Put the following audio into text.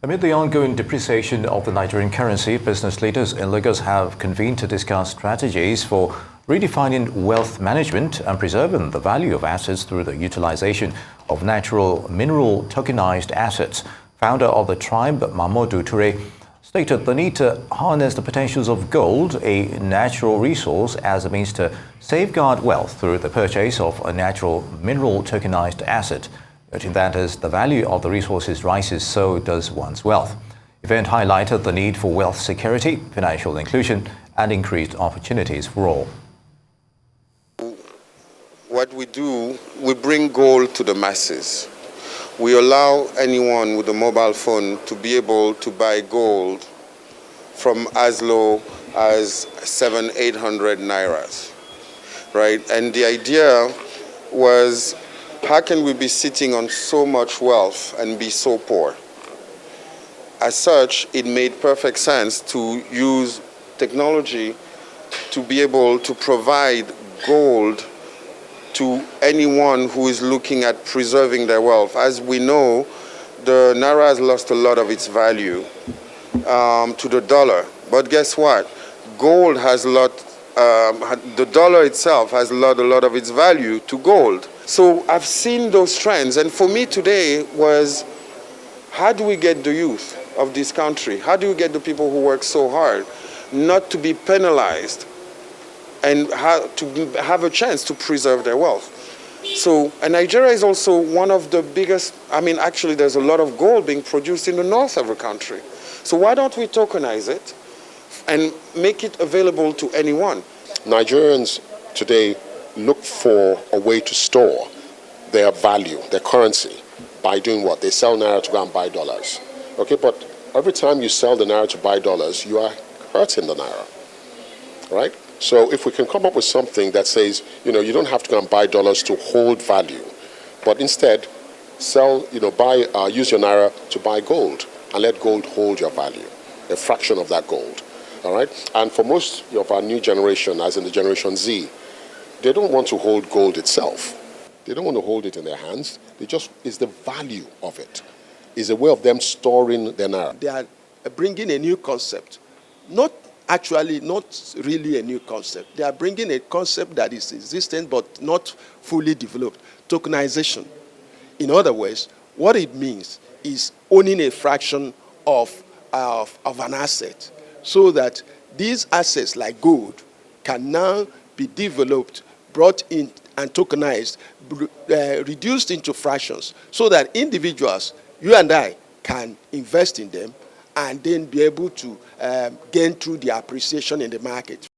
Amid the ongoing depreciation of the Nigerian currency, business leaders in Lagos have convened to discuss strategies for redefining wealth management and preserving the value of assets through the utilization of natural mineral tokenized assets. Founder of the tribe, Ubuntu Tribe, stated the need to harness the potentials of gold, a natural resource, as a means to safeguard wealth through the purchase of a natural mineral tokenized asset. Noting that as the value of the resources rises, so does one's wealth. The event highlighted the need for wealth security, financial inclusion, and increased opportunities for all. What we do, we bring gold to the masses. We allow anyone with a mobile phone to be able to buy gold from as low as 700-800 nairas, right? And the idea was, how can we be sitting on so much wealth and be so poor? As such, it made perfect sense to use technology to be able to provide gold to anyone who is looking at preserving their wealth. As we know, the naira has lost a lot of its value to the dollar. But guess what? Gold has the dollar itself has lost a lot of its value to gold. So I've seen those trends, and for me today was, how do we get the youth of this country, how do we get the people who work so hard not to be penalized and to have a chance to preserve their wealth? So, and Nigeria is also one of the biggest, actually there's a lot of gold being produced in the north of the country. So why don't we tokenize it and make it available to anyone? Nigerians today look for a way to store their value, their currency, by doing what? They sell naira to go and buy dollars. Okay, but every time you sell the naira to buy dollars, you are hurting the naira, right? So if we can come up with something that says, you don't have to go and buy dollars to hold value, but instead sell, use your naira to buy gold and let gold hold your value, a fraction of that gold, all right? And for most of our new generation, as in the Generation Z, they don't want to hold gold itself. They don't want to hold it in their hands. It's the value of it. It's a way of them storing their naira. They are bringing a new concept. Not really a new concept. They are bringing a concept that is existent but not fully developed. Tokenization. In other words, what it means is owning a fraction of an asset, so that these assets like gold can now be developed, brought in and tokenized, reduced into fractions, so that individuals, you and I, can invest in them and then be able to gain through the appreciation in the market.